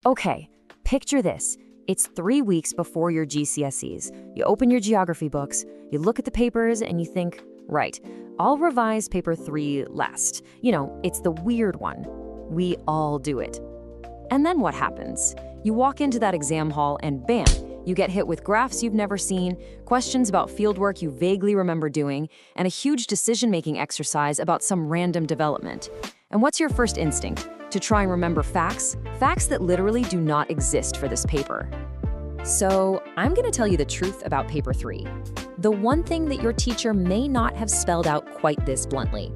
Okay, picture this. It's 3 weeks before your GCSEs. You open your geography books, you look at the papers, and you think, right, I'll revise paper 3 last. It's the weird one. We all do it. And then what happens? You walk into that exam hall and bam, you get hit with graphs you've never seen, questions about fieldwork you vaguely remember doing, and a huge decision-making exercise about some random development. And what's your first instinct? To try and remember facts that literally do not exist for this paper. So I'm going to tell you the truth about paper 3. The one thing that your teacher may not have spelled out quite this bluntly.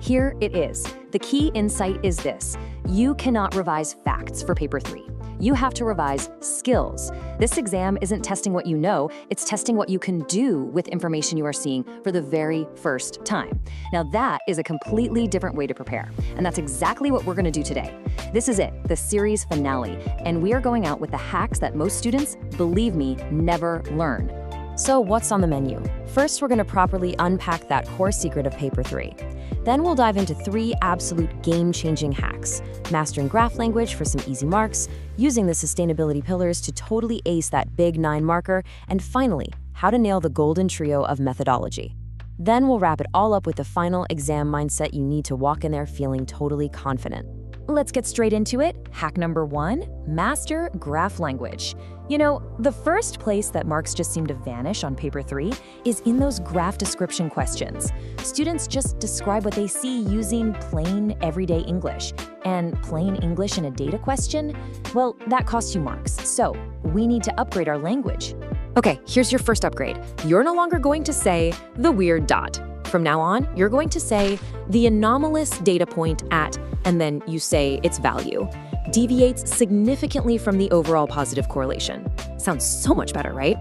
Here it is. The key insight is this. You cannot revise facts for paper 3. You have to revise skills. This exam isn't testing what you know, it's testing what you can do with information you are seeing for the very first time. Now that is a completely different way to prepare, and that's exactly what we're going to do today. This is it, the series finale, and we are going out with the hacks that most students, believe me, never learn. So what's on the menu? First, we're going to properly unpack that core secret of paper 3. Then we'll dive into 3 absolute game-changing hacks. Mastering graph language for some easy marks, using the sustainability pillars to totally ace that big 9 marker, and finally, how to nail the golden trio of methodology. Then we'll wrap it all up with the final exam mindset you need to walk in there feeling totally confident. Let's get straight into it. Hack number 1, master graph language. The first place that marks just seem to vanish on paper 3 is in those graph description questions. Students just describe what they see using plain, everyday English. And plain English in a data question? Well, that costs you marks. So we need to upgrade our language. Okay, here's your first upgrade. You're no longer going to say the weird dot. From now on, you're going to say the anomalous data point at, and then you say its value, deviates significantly from the overall positive correlation. Sounds so much better, right?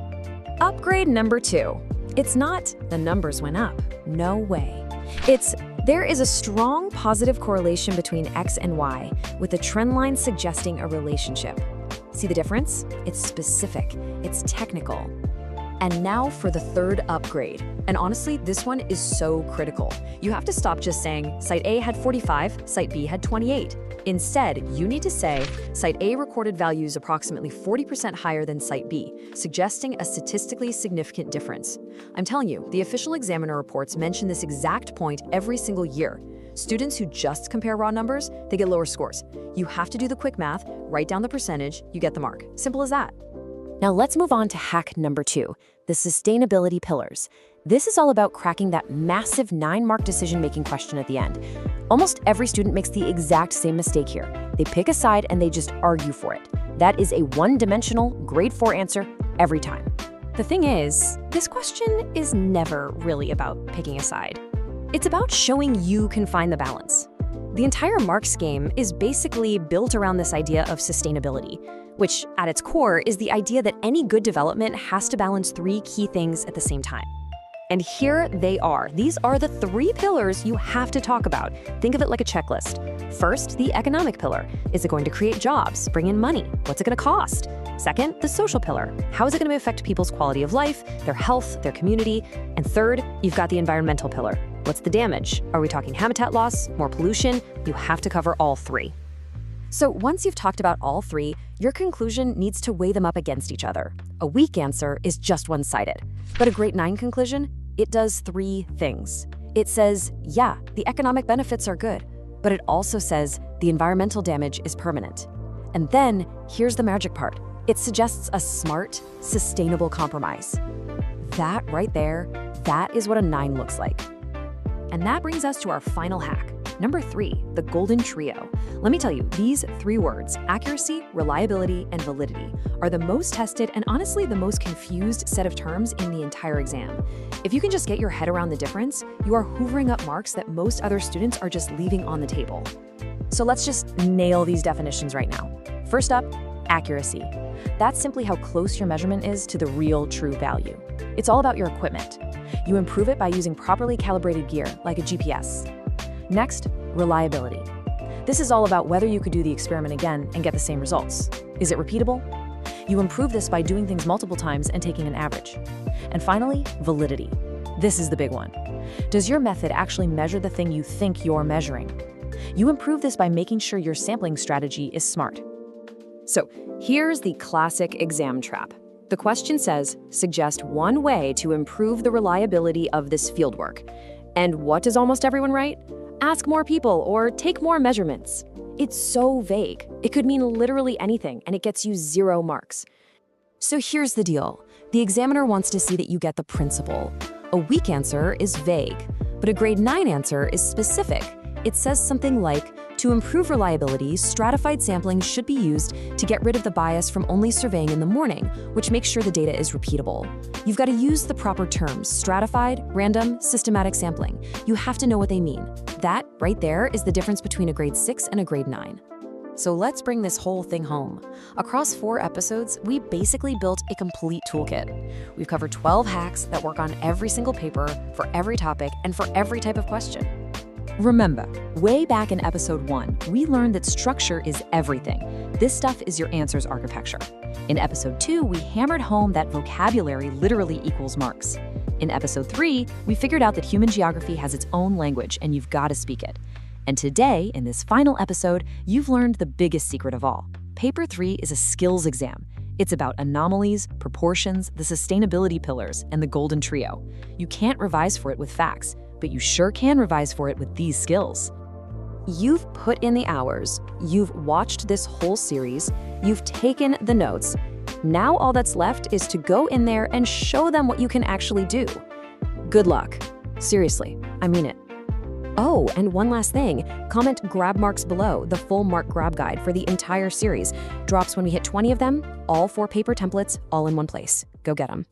Upgrade number 2. It's not the numbers went up. No way. It's there is a strong positive correlation between X and Y, with a trend line suggesting a relationship. See the difference? It's specific. It's technical. And now for the third upgrade. And honestly, this one is so critical. You have to stop just saying, Site A had 45, Site B had 28. Instead, you need to say, Site A recorded values approximately 40% higher than Site B, suggesting a statistically significant difference. I'm telling you, the official examiner reports mention this exact point every single year. Students who just compare raw numbers, they get lower scores. You have to do the quick math, write down the percentage, you get the mark. Simple as that. Now let's move on to hack number 2, the sustainability pillars. This is all about cracking that massive 9-mark decision-making question at the end. Almost every student makes the exact same mistake here. They pick a side and they just argue for it. That is a one-dimensional, grade 4 answer every time. The thing is, this question is never really about picking a side. It's about showing you can find the balance. The entire marks game is basically built around this idea of sustainability, which at its core is the idea that any good development has to balance 3 key things at the same time. And here they are. These are the 3 pillars you have to talk about. Think of it like a checklist. First, the economic pillar. Is it going to create jobs, bring in money? What's it going to cost? Second, the social pillar. How is it going to affect people's quality of life, their health, their community? And third, you've got the environmental pillar. What's the damage? Are we talking habitat loss, more pollution? You have to cover all 3. So once you've talked about all 3, your conclusion needs to weigh them up against each other. A weak answer is just one-sided. But a great 9 conclusion, it does 3 things. It says, yeah, the economic benefits are good, but it also says the environmental damage is permanent. And then, here's the magic part. It suggests a smart, sustainable compromise. That right there, that is what a 9 looks like. And that brings us to our final hack. Number 3, the golden trio. Let me tell you, these 3 words, accuracy, reliability, and validity, are the most tested and honestly the most confused set of terms in the entire exam. If you can just get your head around the difference, you are hoovering up marks that most other students are just leaving on the table. So let's just nail these definitions right now. First up, accuracy. That's simply how close your measurement is to the real true value. It's all about your equipment. You improve it by using properly calibrated gear, like a GPS. Next, reliability. This is all about whether you could do the experiment again and get the same results. Is it repeatable? You improve this by doing things multiple times and taking an average. And finally, validity. This is the big one. Does your method actually measure the thing you think you're measuring? You improve this by making sure your sampling strategy is smart. So here's the classic exam trap. The question says, suggest one way to improve the reliability of this fieldwork. And what does almost everyone write? Ask more people or take more measurements. It's so vague. It could mean literally anything, and it gets you 0 marks. So here's the deal. The examiner wants to see that you get the principle. A weak answer is vague, but a grade 9 answer is specific. It says something like, to improve reliability, stratified sampling should be used to get rid of the bias from only surveying in the morning, which makes sure the data is repeatable. You've got to use the proper terms: stratified, random, systematic sampling. You have to know what they mean. That, right there, is the difference between a grade 6 and a grade 9. So let's bring this whole thing home. Across 4 episodes, we basically built a complete toolkit. We've covered 12 hacks that work on every single paper, for every topic, and for every type of question. Remember, way back in episode 1, we learned that structure is everything. This stuff is your answers architecture. In episode 2, we hammered home that vocabulary literally equals marks. In episode 3, we figured out that human geography has its own language and you've got to speak it. And today, in this final episode, you've learned the biggest secret of all. Paper 3 is a skills exam. It's about anomalies, proportions, the sustainability pillars, and the golden trio. You can't revise for it with facts, but you sure can revise for it with these skills. You've put in the hours, you've watched this whole series, you've taken the notes. Now all that's left is to go in there and show them what you can actually do. Good luck. Seriously, I mean it. Oh, and one last thing, comment grab marks below. The full mark grab guide for the entire series drops when we hit 20 of them, all 4 paper templates, all in one place. Go get them.